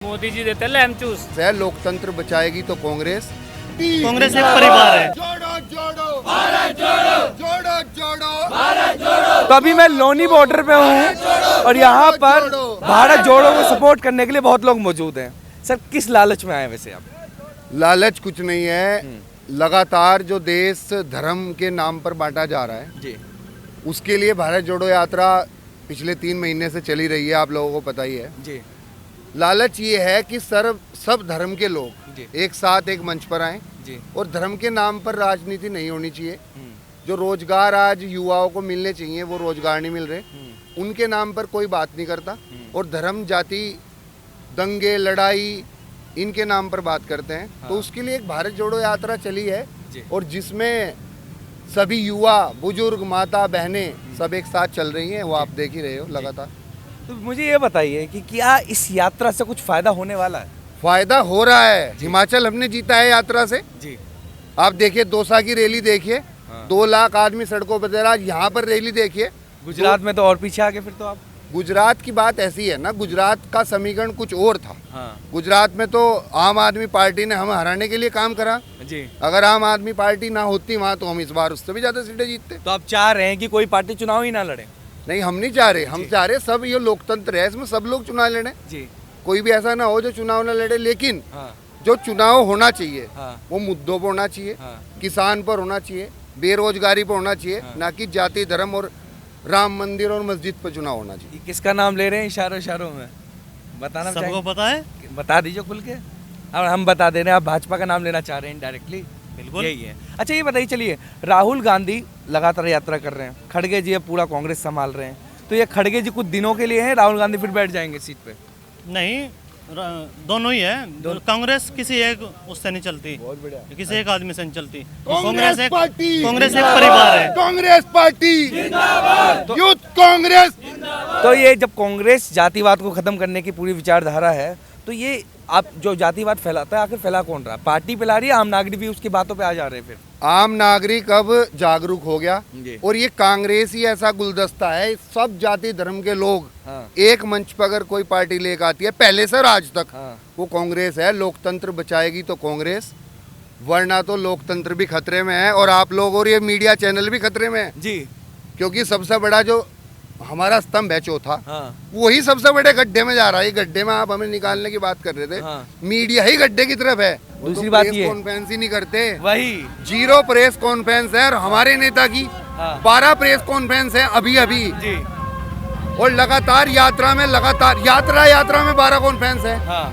मोदी जी देते हैं लैम चूस। लोकतंत्र बचाएगी तो कांग्रेस। कांग्रेस एक परिवार है। जोड़ो जोड़ो भारत जोड़ो, जोड़ो जोड़ो भारत जोड़ो। तो अभी मैं लोनी बॉर्डर पे हूँ और यहाँ पर भारत जोड़ो को सपोर्ट करने के लिए बहुत लोग मौजूद हैं। सर किस लालच में आए वैसे आप? लालच कुछ नहीं है, लगातार जो देश धर्म के नाम पर बांटा जा रहा है जी, उसके लिए भारत जोड़ो यात्रा पिछले 3 महीने से चली रही है, आप लोगों को पता ही है जी, लालच ये है कि सब धर्म के लोग जी, एक साथ एक मंच पर आए जी, और धर्म के नाम पर राजनीति नहीं होनी चाहिए। जो रोजगार आज युवाओं को मिलने चाहिए वो रोजगार नहीं मिल रहे, उनके नाम पर कोई बात नहीं करता और धर्म जाति दंगे लड़ाई इनके नाम पर बात करते हैं। तो उसके लिए एक भारत जोड़ो यात्रा चली है और जिसमें सभी युवा बुजुर्ग माता बहनें सब एक साथ चल रही हैं, वो आप देख ही रहे हो लगातार। तो मुझे ये बताइए कि क्या इस यात्रा से कुछ फायदा होने वाला है? फायदा हो रहा है, हिमाचल हमने जीता है यात्रा से जी, आप देखिए दौसा की रैली देखिए, 2 लाख आदमी सड़कों पर दे रहा है। यहाँ पर रैली देखिए, गुजरात में तो और पीछे आगे फिर तो आप। गुजरात की बात ऐसी है ना, गुजरात का समीकरण कुछ और था। हाँ गुजरात में तो आम आदमी पार्टी ने हम हराने के लिए काम करा। जी, अगर आम आदमी पार्टी ना होती वहाँ तो हम इस बार उससे भी ज्यादा सीटें जीतते। तो आप चाह रहे हैं कि कोई पार्टी चुनाव ही ना लड़े? नहीं, हम नहीं चाह रहे, हम चाह रहे सब ये लोकतंत्र है, इसमें सब लोग चुनाव लड़े, जी, कोई भी ऐसा ना हो जो चुनाव ना लड़े। लेकिन हाँ, जो चुनाव होना चाहिए हाँ, वो मुद्दों पर होना चाहिए, हाँ, किसान पर होना चाहिए, बेरोजगारी पर होना चाहिए, हाँ। ना कि जाति धर्म और राम मंदिर और मस्जिद पर चुनाव होना चाहिए। ये किसका नाम ले रहे हैं इशारों इशारों में? बताना सबको चाहेंगे? पता है। बता दीजिए खुल के। और हम बता दे रहे हैं, आप भाजपा का नाम लेना चाह रहे हैं डायरेक्टली। बिल्कुल। यही है। अच्छा ये बताइए, चलिए राहुल गांधी लगातार यात्रा कर रहे हैं, खड़गे जी अब पूरा कांग्रेस संभाल रहे हैं, तो ये खड़गे जी कुछ दिनों के लिए हैं, राहुल गांधी फिर बैठ जाएंगे सीट पे? नहीं, दोनों ही है। कांग्रेस किसी एक उससे नहीं चलती, बहुत बढ़िया। किसी एक आदमी से नहीं चलती। कांग्रेस पार्टी, कांग्रेस एक परिवार है। Congress party youth Congress. तो ये जब कांग्रेस जातिवाद को खत्म करने की पूरी विचारधारा है, तो ये आप जो जातिवाद फैलाता है आखिर फैला कौन रहा है? पार्टी फैला रही है, आम नागरिक भी उसकी बातों पे आ जा रहे हैं फिर? आम नागरिक अब जागरूक हो गया जी। और ये कांग्रेस ही ऐसा गुलदस्ता है, सब जाति धर्म के लोग हाँ, एक मंच पर अगर कोई पार्टी लेकर आती है पहले से आज तक, हाँ, वो कांग्रेस है। लोकतंत्र बचाएगी तो कांग्रेस, वरना तो लोकतंत्र भी खतरे में है और आप लोग और ये मीडिया चैनल भी खतरे में है, जी, क्योंकि सबसे बड़ा जो हमारा स्तंभ है चौथा, हाँ, वही सबसे बड़े गड्ढे में जा रहा है। ये गड्ढे में आप हमें निकालने की बात कर रहे थे, हाँ। मीडिया ही गड्ढे की तरफ है। वो दूसरी तो बात प्रेस ये- कॉन्फ्रेंस ही नहीं करते, वही, जीरो प्रेस कॉन्फ्रेंस है। और हमारे नेता की हाँ, 12 प्रेस कॉन्फ्रेंस है अभी अभी, जी, और लगातार यात्रा में 12 कॉन्फ्रेंस है। हाँ,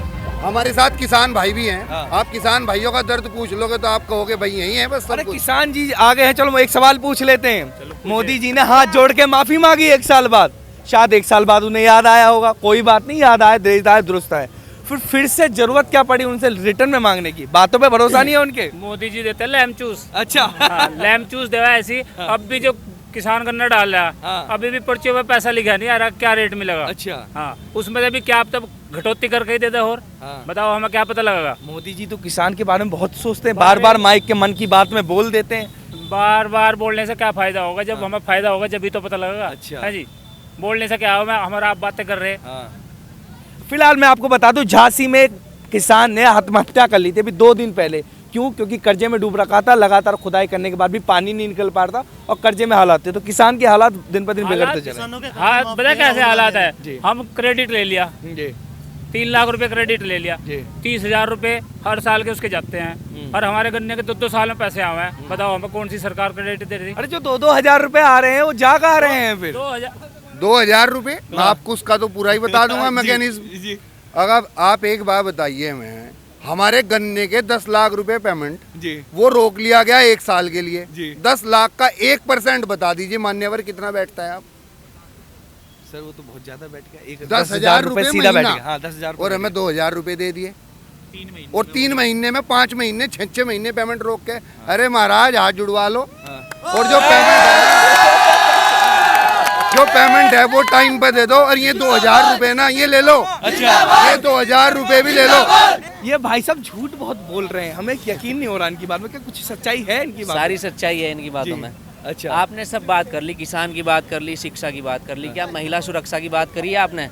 हमारे साथ किसान भाई भी हैं, हाँ। आप किसान भाइयों का दर्द पूछ लोगे तो आप कहोगे भाई यही है बस सब अरे कुछ। किसान जी आ गए हैं, चलो एक सवाल पूछ लेते हैं। मोदी जी ने हाथ जोड़ के माफी मांगी 1 साल बाद, शायद 1 साल बाद उन्हें याद आया होगा, कोई बात नहीं, याद आया देता है दुरुस्त है, फिर से जरूरत क्या पड़ी उनसे रिटर्न में मांगने की? बातों पे भरोसा नहीं है उनके? मोदी जी देते हैं लैम चूस। अच्छा, हाँ, लैम चूस देवा ऐसी। अब भी जो किसान गन्ना डाल रहा है, हाँ। अभी भी पर्चियों में पैसा लिखा नहीं आ रहा क्या रेट मिलेगा। अच्छा, हाँ, उसमें से भी क्या आप तब घटोती करके ही देते हो और हाँ। बताओ हमें क्या पता लगेगा। मोदी जी तो किसान के बारे में बहुत सोचते हैं, बार बार माइक के मन की बात में बोल देते हैं। बार बार बोलने से क्या फायदा होगा, जब हमें फायदा होगा जब भी तो पता लगेगा। अच्छा। है जी, बोलने से क्या होगा, हमारा आप बातें कर रहे हैं। हाँ। फिलहाल मैं आपको बता दूं, झांसी में एक किसान ने आत्महत्या कर ली थी अभी 2 दिन पहले। क्यों? क्योंकि कर्जे में डूब रखा था, लगातार खुदाई करने के बाद भी पानी नहीं निकल पा रहा था और कर्जे में हालात थे। तो किसान के हालात दिन पर दिन बिगड़ते चले। किसानों के हाँ, पता कैसे हालात है, जी। हम क्रेडिट ले लिया, जी, 3 लाख रुपए क्रेडिट ले लिया, जी। 30,000 रुपए हर साल के उसके जाते हैं और हमारे गन्ने के 2-2 साल में पैसे आए हैं। बताओ हमें कौन सी सरकार क्रेडिट दे रही? अरे जो 2-2 हजार रुपए आ रहे हैं वो जा कहाँ रहे हैं फिर? 2000 रुपए मैं आपको उसका तो पूरा ही बता दूंगा मैकेनिज्म। जी, अगर आप एक बात बताइए, मैं हमारे गन्ने के 10 लाख रुपए पेमेंट जी, वो रोक लिया गया 1 साल के लिए। जी। 10 लाख का 1% बता दीजिए मान्यवर कितना बैठता है आप? सर वो तो बहुत ज्यादा बैठ गया। 10,000 रुपए सीधा बैठ महीना। गया। हाँ, 10,000 और हमें 2000 रुपए दे दिए और 3 महीने में 5 महीने 6 महीने पेमेंट रोक के। अरे महाराज हाथ जुड़वा लो और जो पेमेंट है वो टाइम पे दे दो। और ये 2000 रुपए ना ये ले लो, अच्छा, ये 2000 रुपए भी ले लो। ये भाई साहब झूठ बहुत बोल रहे हैं, हमें यकीन नहीं हो रहा इनकी बात में। क्या कुछ सच्चाई है इनकी बात? सारी सच्चाई है इनकी बातों में। अच्छा, आपने सब बात कर ली, किसान की बात कर ली, शिक्षा की बात कर ली, क्या महिला सुरक्षा की बात करी है आपने?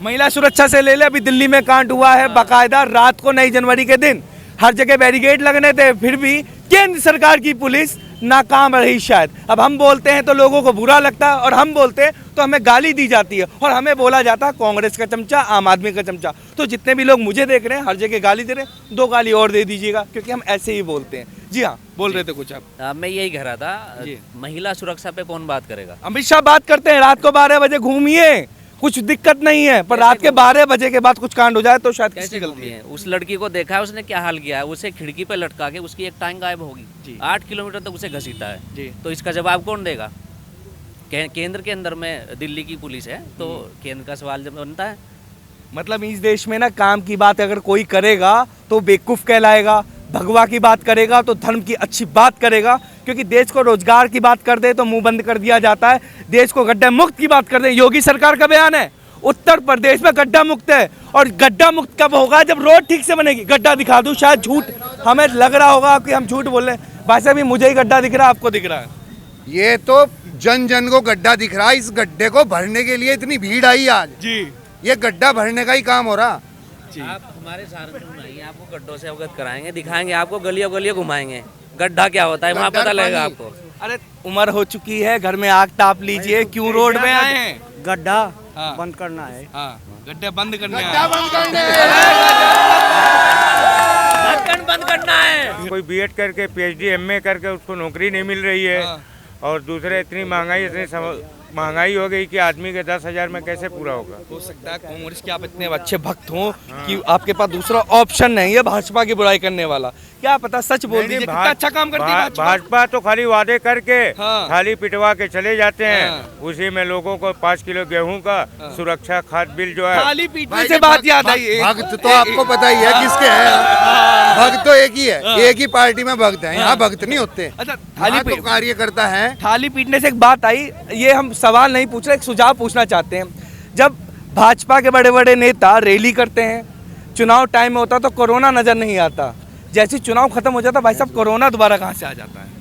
महिला सुरक्षा से ले ले, अभी दिल्ली में कांड हुआ है, बाकायदा रात को 9 जनवरी के दिन हर जगह बैरिकेड लगने थे, फिर भी केंद्र सरकार की पुलिस नाकाम रही शायद। अब हम बोलते हैं तो लोगों को बुरा लगता है, और हम बोलते हैं तो हमें गाली दी जाती है, और हमें बोला जाता है कांग्रेस का चमचा, आम आदमी का चमचा। तो जितने भी लोग मुझे देख रहे हैं, हर जगह गाली दे रहे हैं, 2 गाली और दे दीजिएगा, क्योंकि हम ऐसे ही बोलते हैं। जी हाँ, बोल रहे थे कुछ आप? मैं यही कह रहा था, जी। महिला सुरक्षा पे कौन बात करेगा? अमित शाह बात करते हैं, रात को 12 बजे घूमिए, कुछ दिक्कत नहीं है, पर रात के 12 बजे के बाद कुछ कांड हो जाए तो शायद किसकी कैसे गलती घूमी है? है? उस लड़की को देखा है, उसने क्या हाल किया है? उसे खिड़की पे लटका के उसकी एक टांग गायब होगी, जी। 8 किलोमीटर तक उसे घसीटा है। जी। तो इसका जवाब कौन देगा? केंद्र के अंदर में दिल्ली की पुलिस है, तो केंद्र का सवाल जब बनता है। मतलब इस देश में ना काम की बात अगर कोई करेगा तो बेवकूफ़ कहलाएगा, भगवा की बात करेगा तो धर्म की अच्छी बात करेगा, क्योंकि देश को रोजगार की बात कर दे तो मुंह बंद कर दिया जाता है, देश को गड्ढा मुक्त की बात कर दे। योगी सरकार का बयान है, उत्तर प्रदेश में गड्ढा मुक्त है, और गड्ढा मुक्त कब होगा? जब रोड ठीक से बनेगी। गड्ढा दिखा दूं, शायद झूठ हमें लग रहा होगा कि हम झूठ बोल रहे हैं, भाई साहब मुझे ही गड्ढा दिख रहा है, आपको दिख रहा है? ये तो जन जन को गड्ढा दिख रहा है। इस गड्ढे को भरने के लिए इतनी भीड़ आई आज, जी ये गड्ढा भरने का ही काम हो रहा। आप हमारे सहारनपुर में आइए, आपको गड्ढों से अवगत कराएंगे, दिखाएंगे आपको, गलियों गलियों घुमाएंगे, गड्ढा क्या होता है वहाँ गड्ढा पता लगेगा पानी। आपको। अरे उम्र हो चुकी है, घर में आग ताप लीजिए, क्यों रोड में आए हैं? गड्ढा हाँ। बंद करना है। हाँ, गड्ढे बंद करने गड्ढा आए। बंद करने। ढक्कन बंद करना है। कोई बीएड करके पीएचडी एमए करके उसको नौकरी नहीं मिल रही है, हाँ। और दूसरे इतनी महंगाई हो गई कि आदमी के 10,000 में कैसे पूरा होगा। हो सकता है कांग्रेस के आप इतने अच्छे भक्त हो कि आपके पास दूसरा ऑप्शन नहीं है भाजपा की बुराई करने वाला। क्या पता, सच बोल नहीं, दीजिए, नहीं, कितना अच्छा काम करती है भाजपा। भाजपा तो खाली वादे करके हाँ। खाली पिटवा के चले जाते हैं। हाँ। उसी में लोगों को 5 किलो गेहूं का सुरक्षा खाद बिल जो है, खाली पीटने भाई से जी, बात याद आई है। भक्त तो आपको पता ही है किसके हैं। भक्त तो एक ही है, एक ही पार्टी में भक्त है, यहाँ भक्त नहीं होते। अच्छा, यहाँ तो कार्यकर्ता है। थाली पीटने से एक बात आई, ये हम सवाल नहीं पूछ रहे, एक सुझाव पूछना चाहते हैं। जब भाजपा के बड़े बड़े नेता रैली करते हैं, चुनाव टाइम में होता तो कोरोना नजर नहीं आता, जैसे चुनाव खत्म हो जाता भाई साहब कोरोना दोबारा कहाँ से आ जाता है?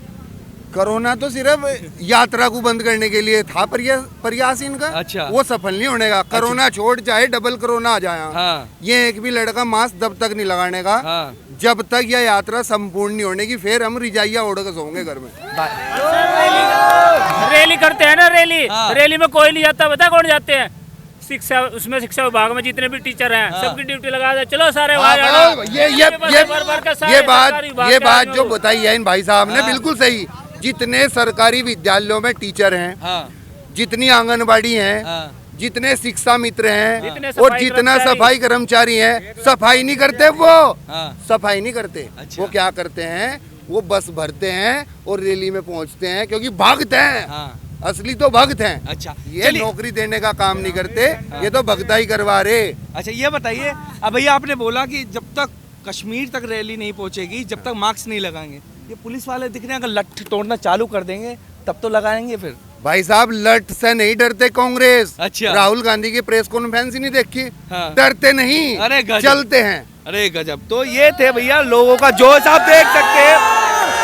कोरोना तो सिर्फ यात्रा को बंद करने के लिए था प्रयास इनका। अच्छा। वो सफल नहीं होने का। कोरोना छोड़ जाए, डबल कोरोना आ जाए। हाँ। ये एक भी लड़का मास्क तब तक नहीं लगाने का हाँ। जब तक यह यात्रा संपूर्ण नहीं होने की। फिर हम रिजाइया ओढ़ के सोएंगे घर में। रैली करते हैं ना, रैली हाँ। रैली में कोई नहीं जाता, बता कौन जाते हैं? शिक्षा, उसमें शिक्षा विभाग में जितने भी टीचर हैं सबकी ड्यूटी लगा दे, चलो सारे वहाँ जाना। ये बात जो बताई है इन भाई साहब ने बिल्कुल सही। जितने सरकारी विद्यालयों में टीचर हैं, हाँ। जितनी आंगनबाड़ी हैं, हाँ। जितने शिक्षा मित्र हैं, जितने और सफाई जितना कर्मचारी। सफाई कर्मचारी हैं, सफाई नहीं करते वो। हाँ। सफाई नहीं करते। अच्छा। वो क्या करते हैं? वो बस भरते हैं और रैली में पहुंचते हैं, क्योंकि भक्त हैं। हाँ। असली तो भक्त हैं। अच्छा, ये चलिए। नौकरी देने का काम नहीं करते, ये तो भक्ताई करवा रहे। अच्छा, ये बताइए, अब भैया आपने बोला कि जब तक कश्मीर तक रैली नहीं पहुंचेगी, जब तक मास्क नहीं लगाएंगे, ये पुलिस वाले दिख रहे हैं, अगर लठ तोड़ना चालू कर देंगे तब तो लगाएंगे फिर। भाई साहब लठ से नहीं डरते कांग्रेस। अच्छा। राहुल गांधी की प्रेस कॉन्फ्रेंस ही नहीं देखी। हाँ। डरते नहीं, अरे गजब। चलते हैं। अरे गजब। तो ये थे भैया लोगों का जोश, आप देख सकते हैं।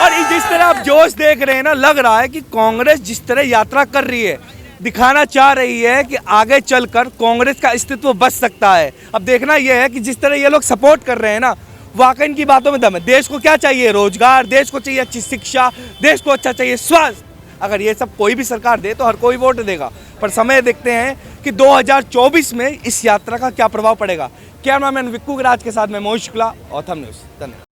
और जिस तरह आप जोश देख रहे हैं ना, लग रहा है कि कांग्रेस जिस तरह यात्रा कर रही है, दिखाना चाह रही है कि आगे चलकर कांग्रेस का अस्तित्व बच सकता है। अब देखना यह है कि जिस तरह ये लोग सपोर्ट कर रहे हैं ना, वाकई इनकी बातों में दम है। देश को क्या चाहिए? रोजगार, देश को चाहिए अच्छी शिक्षा, देश को अच्छा चाहिए स्वास्थ्य। अगर ये सब कोई भी सरकार दे तो हर कोई वोट देगा, पर समय देखते हैं कि 2024 में इस यात्रा का क्या प्रभाव पड़ेगा। कैमरामैन विक्कू राज के साथ में मोहित शुक्ला, ऑथम न्यूज़। धन्यवाद।